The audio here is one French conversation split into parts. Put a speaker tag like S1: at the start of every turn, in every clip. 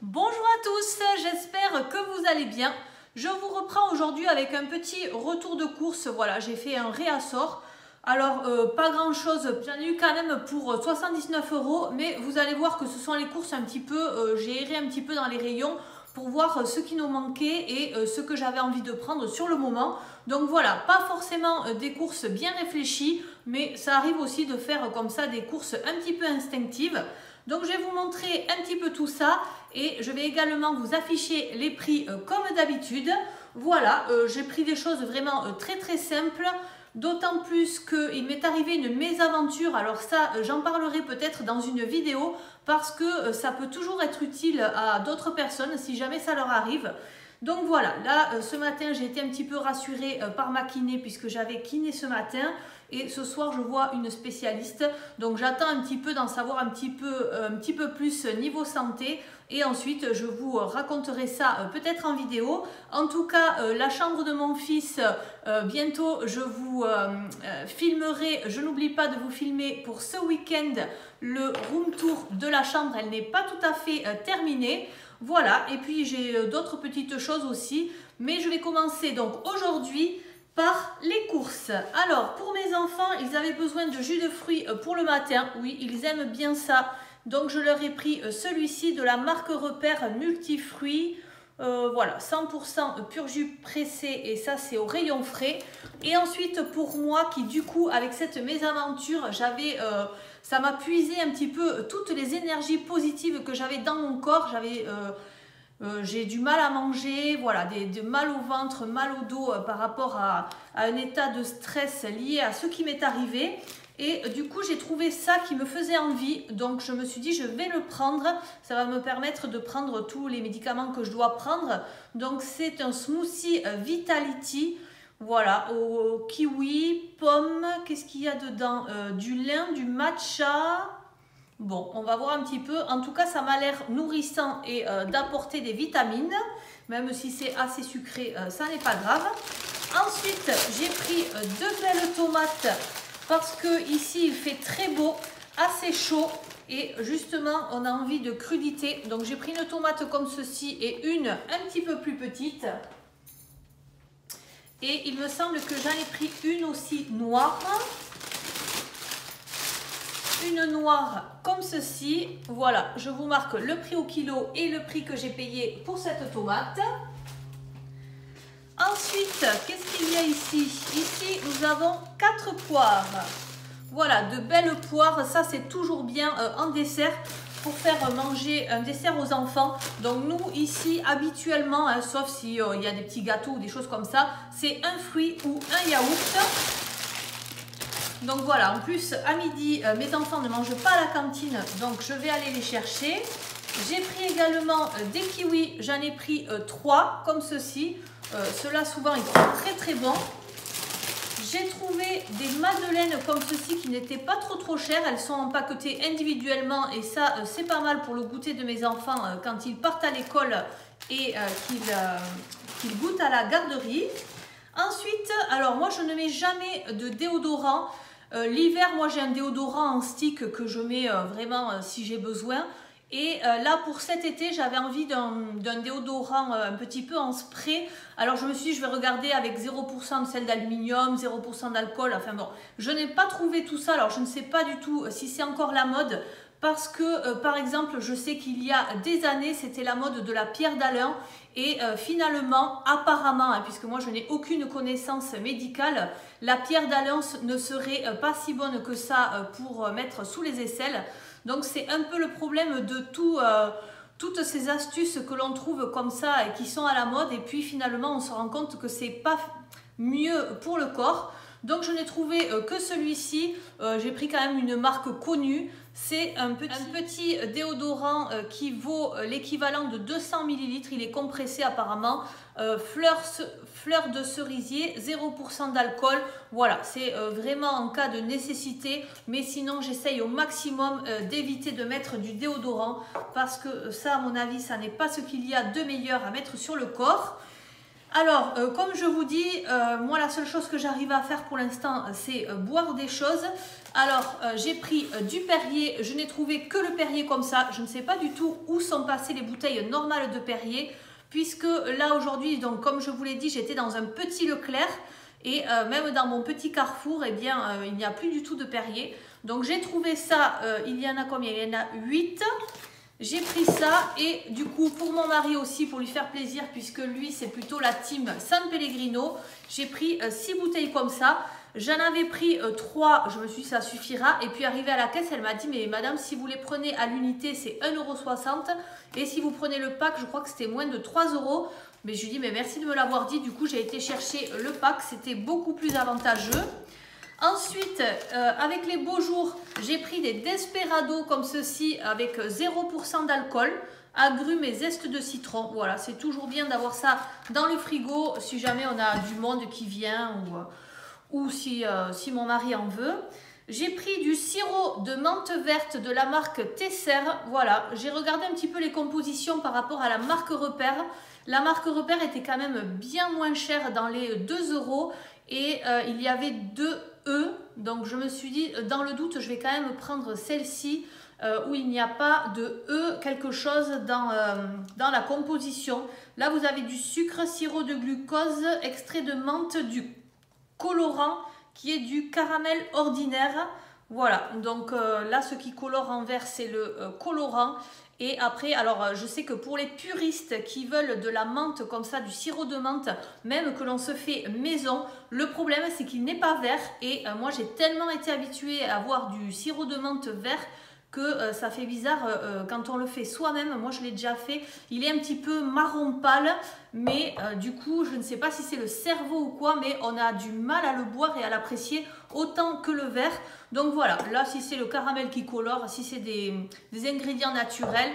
S1: Bonjour à tous, j'espère que vous allez bien. Je vous reprends aujourd'hui avec un petit retour de course. Voilà, j'ai fait un réassort. Alors, pas grand chose, j'en ai eu quand même pour 79 €, mais vous allez voir que ce sont les courses un petit peu, j'ai erré un petit peu dans les rayons pour voir ce qui nous manquait et ce que j'avais envie de prendre sur le moment. Donc voilà, pas forcément des courses bien réfléchies, mais ça arrive aussi de faire comme ça des courses un petit peu instinctives. Donc je vais vous montrer un petit peu tout ça et je vais également vous afficher les prix comme d'habitude. Voilà, j'ai pris des choses vraiment très simples, d'autant plus qu'il m'est arrivé une mésaventure. Alors ça, j'en parlerai peut-être dans une vidéo parce que ça peut toujours être utile à d'autres personnes si jamais ça leur arrive. Donc voilà, là ce matin j'ai été un petit peu rassurée par ma kiné puisque j'avais kiné ce matin et ce soir je vois une spécialiste. Donc j'attends un petit peu d'en savoir un petit peu plus niveau santé et ensuite je vous raconterai ça peut-être en vidéo. En tout cas la chambre de mon fils, bientôt je vous filmerai, je n'oublie pas de vous filmer pour ce week-end le room tour de la chambre, elle n'est pas tout à fait terminée. Voilà, et puis j'ai d'autres petites choses aussi, mais je vais commencer donc aujourd'hui par les courses. Alors, pour mes enfants, ils avaient besoin de jus de fruits pour le matin. Oui, ils aiment bien ça. Donc, je leur ai pris celui-ci de la marque Repère Multifruits. Voilà, 100% pur jus pressé et ça, c'est au rayon frais. Et ensuite, pour moi, qui du coup, avec cette mésaventure, ça m'a puisé un petit peu toutes les énergies positives que j'avais dans mon corps. J'ai du mal à manger, voilà, de mal au ventre, mal au dos par rapport à un état de stress lié à ce qui m'est arrivé. Et du coup, j'ai trouvé ça qui me faisait envie. Donc, je me suis dit, je vais le prendre. Ça va me permettre de prendre tous les médicaments que je dois prendre. Donc, c'est un smoothie Vitality. Voilà, au kiwi, pomme, qu'est-ce qu'il y a dedans? Du lin, du matcha. Bon, on va voir un petit peu. En tout cas, ça m'a l'air nourrissant et d'apporter des vitamines. Même si c'est assez sucré, ça n'est pas grave. Ensuite, j'ai pris deux belles tomates parce que ici il fait très beau, assez chaud. Et justement, on a envie de crudité. Donc, j'ai pris une tomate comme ceci et une un petit peu plus petite. Et il me semble que j'en ai pris une aussi noire. Une noire comme ceci. Voilà, je vous marque le prix au kilo et le prix que j'ai payé pour cette tomate. Ensuite, qu'est-ce qu'il y a ici? Ici, nous avons 4 poires. Voilà, de belles poires. Ça, c'est toujours bien en dessert pour faire manger un dessert aux enfants. Donc nous, ici, habituellement, hein, sauf s'il y a des petits gâteaux ou des choses comme ça, c'est un fruit ou un yaourt. Donc voilà, en plus à midi, mes enfants ne mangent pas à la cantine, donc je vais aller les chercher. J'ai pris également des kiwis, j'en ai pris 3 comme ceci. Ceux-là souvent ils sont très bons. J'ai trouvé des madeleines comme ceci qui n'étaient pas trop chères. Elles sont empaquetées individuellement et ça c'est pas mal pour le goûter de mes enfants quand ils partent à l'école et qu'ils goûtent à la garderie. Ensuite, alors moi je ne mets jamais de déodorant. L'hiver, moi j'ai un déodorant en stick que je mets vraiment si j'ai besoin. Et là pour cet été, j'avais envie d'un déodorant un petit peu en spray. Alors je me suis dit, je vais regarder avec 0% de sel d'aluminium, 0% d'alcool. Enfin bon, je n'ai pas trouvé tout ça. Alors je ne sais pas du tout si c'est encore la mode. Parce que, par exemple, je sais qu'il y a des années, c'était la mode de la pierre d'Alain. Et finalement, apparemment, hein, puisque moi je n'ai aucune connaissance médicale, la pierre d'Alain ne serait pas si bonne que ça pour mettre sous les aisselles. Donc c'est un peu le problème de toutes ces astuces que l'on trouve comme ça et qui sont à la mode. Et puis finalement, on se rend compte que c'est pas mieux pour le corps. Donc je n'ai trouvé que celui-ci. J'ai pris quand même une marque connue. C'est un petit déodorant qui vaut l'équivalent de 200 ml. Il est compressé apparemment. Fleur de cerisier, 0% d'alcool. Voilà, c'est vraiment en cas de nécessité. Mais sinon, j'essaye au maximum d'éviter de mettre du déodorant. Parce que ça, à mon avis, ça n'est pas ce qu'il y a de meilleur à mettre sur le corps. Alors, comme je vous dis, moi la seule chose que j'arrive à faire pour l'instant, c'est boire des choses. Alors, j'ai pris du Perrier, je n'ai trouvé que le Perrier comme ça. Je ne sais pas du tout où sont passées les bouteilles normales de Perrier, puisque là aujourd'hui, donc comme je vous l'ai dit, j'étais dans un petit Leclerc. Et même dans mon petit Carrefour, eh bien, il n'y a plus du tout de Perrier. Donc j'ai trouvé ça, il y en a combien? Il y en a 8. J'ai pris ça et du coup pour mon mari aussi, pour lui faire plaisir, puisque lui c'est plutôt la team San Pellegrino, j'ai pris 6 bouteilles comme ça. J'en avais pris 3, je me suis dit ça suffira. Et puis arrivé à la caisse, elle m'a dit mais madame, si vous les prenez à l'unité c'est 1,60 € et si vous prenez le pack, je crois que c'était moins de 3 €. Mais je lui dis mais merci de me l'avoir dit. Du coup j'ai été chercher le pack, c'était beaucoup plus avantageux. Ensuite, avec les beaux jours, j'ai pris des Desperados comme ceci avec 0% d'alcool, agrumes et zeste de citron. Voilà, c'est toujours bien d'avoir ça dans le frigo si jamais on a du monde qui vient ou si mon mari en veut. J'ai pris du sirop de menthe verte de la marque Tesser. Voilà, j'ai regardé un petit peu les compositions par rapport à la marque Repère. La marque Repère était quand même bien moins chère, dans les 2 € et il y avait 2 E. Donc je me suis dit, dans le doute, je vais quand même prendre celle-ci où il n'y a pas de E quelque chose dans la composition. Là, vous avez du sucre, sirop de glucose, extrait de menthe, du colorant qui est du caramel ordinaire. Voilà, donc là, ce qui colore en vert, c'est le colorant. Et après, alors je sais que pour les puristes qui veulent de la menthe comme ça, du sirop de menthe, même que l'on se fait maison, le problème c'est qu'il n'est pas vert. Et moi j'ai tellement été habituée à avoir du sirop de menthe vert que ça fait bizarre quand on le fait soi-même. Moi je l'ai déjà fait, il est un petit peu marron pâle, mais du coup je ne sais pas si c'est le cerveau ou quoi, mais on a du mal à le boire et à l'apprécier autant que le vert. Donc voilà, là si c'est le caramel qui colore, si c'est des ingrédients naturels,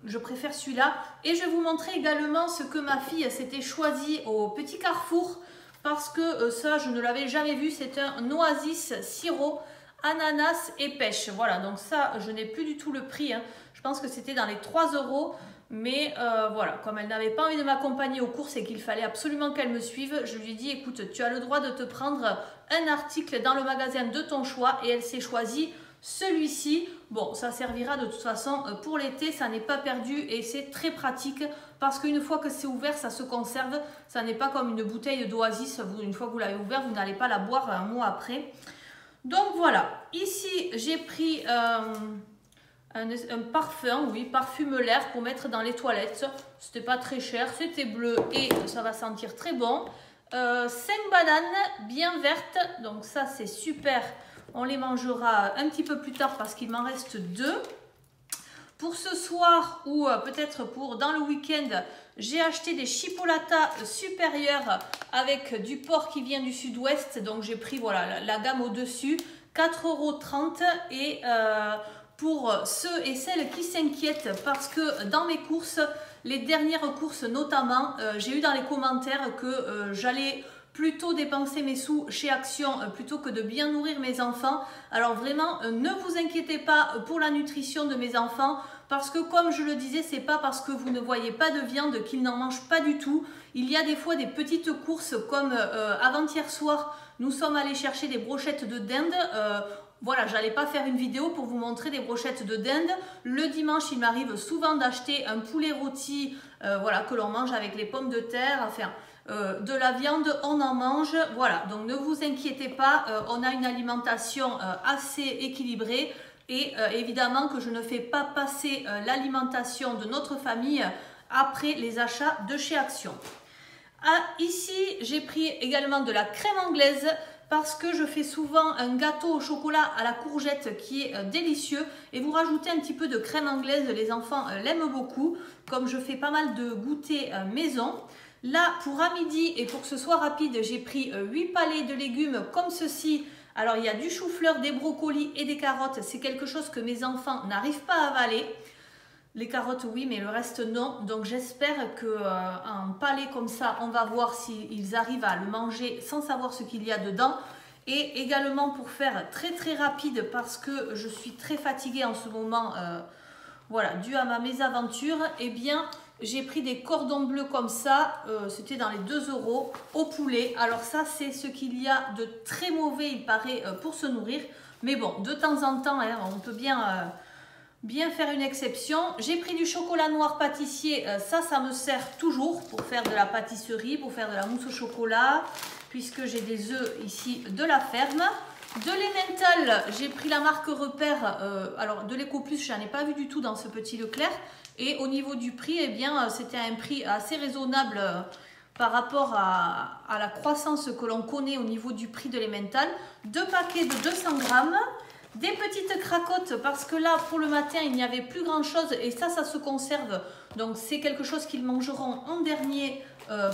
S1: je préfère celui-là. Et je vais vous montrer également ce que ma fille s'était choisi au petit Carrefour, parce que ça je ne l'avais jamais vu. C'est un Oasis sirop ananas et pêche. Voilà, donc ça je n'ai plus du tout le prix, hein. Je pense que c'était dans les 3 €. Mais voilà, comme elle n'avait pas envie de m'accompagner aux courses et qu'il fallait absolument qu'elle me suive, je lui ai dit écoute, tu as le droit de te prendre un article dans le magasin de ton choix, et elle s'est choisie celui-ci. Bon, ça servira de toute façon pour l'été, ça n'est pas perdu et c'est très pratique parce qu'une fois que c'est ouvert, ça se conserve. Ça n'est pas comme une bouteille d'Oasis, une fois que vous l'avez ouvert, vous n'allez pas la boire un mois après. Donc voilà, ici j'ai pris un parfum, oui, parfume l'air pour mettre dans les toilettes. C'était pas très cher, c'était bleu et ça va sentir très bon. 5 bananes bien vertes, donc ça c'est super. On les mangera un petit peu plus tard parce qu'il m'en reste 2. Pour ce soir ou peut-être pour dans le week-end, j'ai acheté des chipolatas supérieurs avec du porc qui vient du sud-ouest. Donc j'ai pris voilà la gamme au-dessus, 4,30 € et pour ceux et celles qui s'inquiètent parce que dans mes courses, les dernières courses notamment, j'ai eu dans les commentaires que j'allais plutôt dépenser mes sous chez Action plutôt que de bien nourrir mes enfants. Alors vraiment, ne vous inquiétez pas pour la nutrition de mes enfants, parce que comme je le disais, c'est pas parce que vous ne voyez pas de viande qu'ils n'en mangent pas du tout. Il y a des fois des petites courses comme avant-hier soir, nous sommes allés chercher des brochettes de dinde. Voilà, j'allais pas faire une vidéo pour vous montrer des brochettes de dinde. Le dimanche, il m'arrive souvent d'acheter un poulet rôti, voilà, que l'on mange avec les pommes de terre, enfin, de la viande, on en mange. Voilà, donc ne vous inquiétez pas, on a une alimentation assez équilibrée. Et évidemment que je ne fais pas passer l'alimentation de notre famille après les achats de chez Action. Ici, j'ai pris également de la crème anglaise parce que je fais souvent un gâteau au chocolat à la courgette qui est délicieux. Et vous rajoutez un petit peu de crème anglaise, les enfants l'aiment beaucoup. Comme je fais pas mal de goûters maison. Là, pour à midi et pour que ce soit rapide, j'ai pris 8 palets de légumes comme ceci. Alors, il y a du chou-fleur, des brocolis et des carottes. C'est quelque chose que mes enfants n'arrivent pas à avaler. Les carottes, oui, mais le reste, non. Donc, j'espère qu'un palais comme ça, on va voir s'ils arrivent à le manger sans savoir ce qu'il y a dedans. Et également, pour faire très, très rapide, parce que je suis très fatiguée en ce moment voilà, dû à ma mésaventure, eh bien, j'ai pris des cordons bleus comme ça, c'était dans les 2 € au poulet. Alors ça, c'est ce qu'il y a de très mauvais, il paraît, pour se nourrir. Mais bon, de temps en temps, hein, on peut bien faire une exception. J'ai pris du chocolat noir pâtissier, ça me sert toujours pour faire de la pâtisserie, pour faire de la mousse au chocolat, puisque j'ai des œufs ici de la ferme. De l'Emmental, j'ai pris la marque Repère, alors de l'Eco-Plus, je n'en ai pas vu du tout dans ce petit Leclerc. Et au niveau du prix, eh bien, c'était un prix assez raisonnable par rapport à la croissance que l'on connaît au niveau du prix de l'Emmental. 2 paquets de 200 grammes. Des petites cracottes parce que là pour le matin il n'y avait plus grand chose et ça se conserve, donc c'est quelque chose qu'ils mangeront en dernier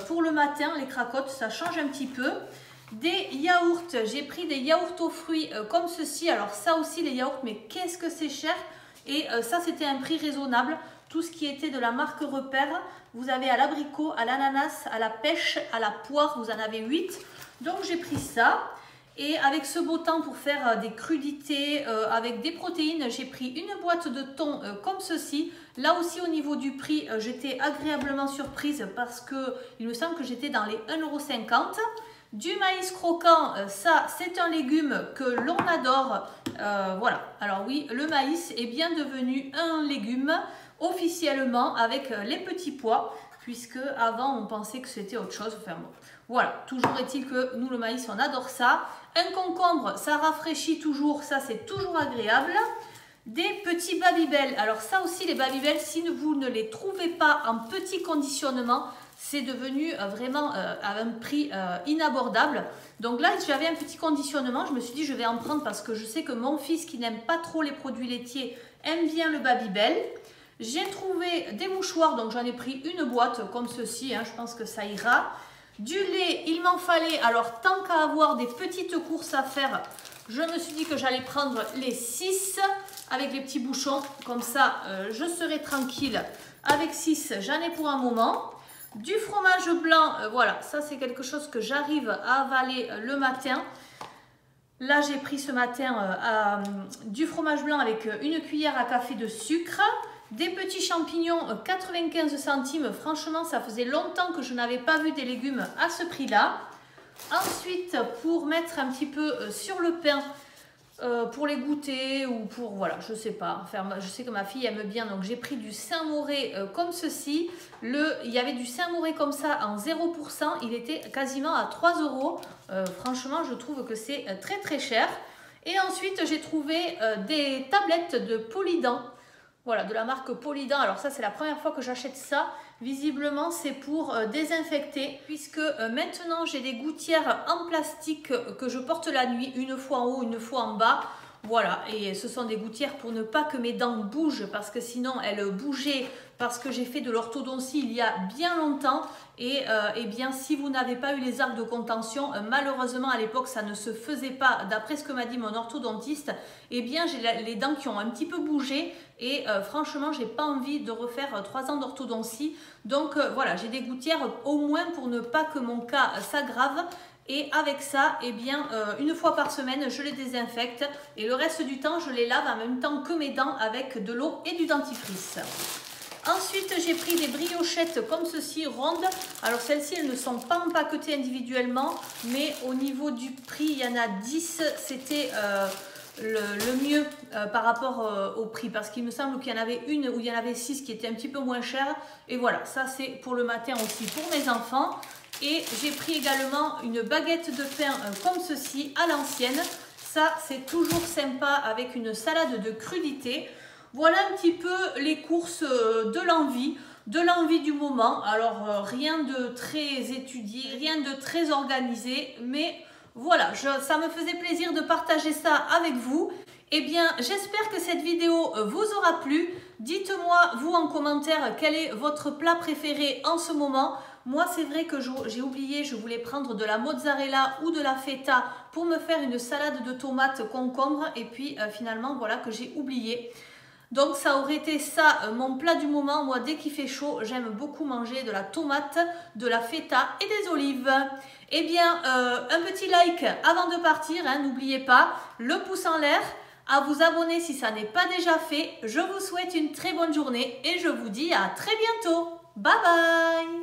S1: pour le matin. Les cracottes, ça change un petit peu. Des yaourts, j'ai pris des yaourts aux fruits comme ceci. Alors ça aussi les yaourts, mais qu'est-ce que c'est cher. Et ça c'était un prix raisonnable. Tout ce qui était de la marque Repère, vous avez à l'abricot, à l'ananas, à la pêche, à la poire, vous en avez 8. Donc j'ai pris ça. Et avec ce beau temps pour faire des crudités avec des protéines, j'ai pris une boîte de thon comme ceci. Là aussi au niveau du prix, j'étais agréablement surprise parce que il me semble que j'étais dans les 1,50 €. Du maïs croquant, ça c'est un légume que l'on adore. Voilà, alors oui, le maïs est bien devenu un légume officiellement avec les petits pois, puisque avant on pensait que c'était autre chose. Enfin bon, voilà, toujours est-il que nous le maïs on adore ça. Un concombre, ça rafraîchit toujours, ça c'est toujours agréable. Des petits Babybel, alors ça aussi les Babybel, si vous ne les trouvez pas en petit conditionnement, c'est devenu vraiment à un prix inabordable. Donc là j'avais un petit conditionnement, je me suis dit je vais en prendre parce que je sais que mon fils qui n'aime pas trop les produits laitiers aime bien le Babybel. J'ai trouvé des mouchoirs, donc j'en ai pris une boîte comme ceci, hein, je pense que ça ira. Du lait, il m'en fallait, alors tant qu'à avoir des petites courses à faire, je me suis dit que j'allais prendre les 6 avec les petits bouchons, comme ça je serai tranquille. Avec 6, j'en ai pour un moment. Du fromage blanc, voilà, ça c'est quelque chose que j'arrive à avaler le matin. Là j'ai pris ce matin du fromage blanc avec une cuillère à café de sucre. Des petits champignons, 95 centimes. Franchement, ça faisait longtemps que je n'avais pas vu des légumes à ce prix-là. Ensuite, pour mettre un petit peu sur le pain, pour les goûter ou pour, voilà, je sais pas. Enfin, je sais que ma fille aime bien, donc j'ai pris du Saint-Moré comme ceci. Il y avait du Saint-Moré comme ça en 0%. Il était quasiment à 3 €. Franchement, je trouve que c'est très très cher. Et ensuite, j'ai trouvé des tablettes de Polident. Voilà, de la marque Polident. Alors ça, c'est la première fois que j'achète ça. Visiblement, c'est pour désinfecter. Puisque maintenant, j'ai des gouttières en plastique que je porte la nuit. Une fois en haut, une fois en bas. Voilà, et ce sont des gouttières pour ne pas que mes dents bougent. Parce que sinon, elles bougeaient. Parce que j'ai fait de l'orthodontie il y a bien longtemps. Et eh bien, si vous n'avez pas eu les arcs de contention, malheureusement à l'époque ça ne se faisait pas. D'après ce que m'a dit mon orthodontiste, eh bien j'ai les dents qui ont un petit peu bougé. Et franchement, j'ai pas envie de refaire 3 ans d'orthodontie. Donc voilà, j'ai des gouttières au moins pour ne pas que mon cas s'aggrave. Et avec ça, eh bien, une fois par semaine, je les désinfecte. Et le reste du temps, je les lave en même temps que mes dents avec de l'eau et du dentifrice. Ensuite, j'ai pris des briochettes comme ceci, rondes. Alors celles-ci, elles ne sont pas empaquetées individuellement, mais au niveau du prix, il y en a 10. C'était le mieux par rapport au prix, parce qu'il me semble qu'il y en avait une ou il y en avait 6 qui étaient un petit peu moins chères. Et voilà, ça c'est pour le matin aussi pour mes enfants. Et j'ai pris également une baguette de pain comme ceci à l'ancienne. Ça, c'est toujours sympa avec une salade de crudités. Voilà un petit peu les courses de l'envie du moment. Alors rien de très étudié, rien de très organisé, mais voilà, ça me faisait plaisir de partager ça avec vous. Eh bien, j'espère que cette vidéo vous aura plu. Dites-moi, vous en commentaire, quel est votre plat préféré en ce moment. Moi, c'est vrai que j'ai oublié, je voulais prendre de la mozzarella ou de la feta pour me faire une salade de tomates concombre. Et puis, finalement, voilà que j'ai oublié. Donc ça aurait été ça mon plat du moment. Moi dès qu'il fait chaud, j'aime beaucoup manger de la tomate, de la feta et des olives. Eh bien un petit like avant de partir, hein, n'oubliez pas, le pouce en l'air. à vous abonner si ça n'est pas déjà fait. Je vous souhaite une très bonne journée et je vous dis à très bientôt. Bye bye!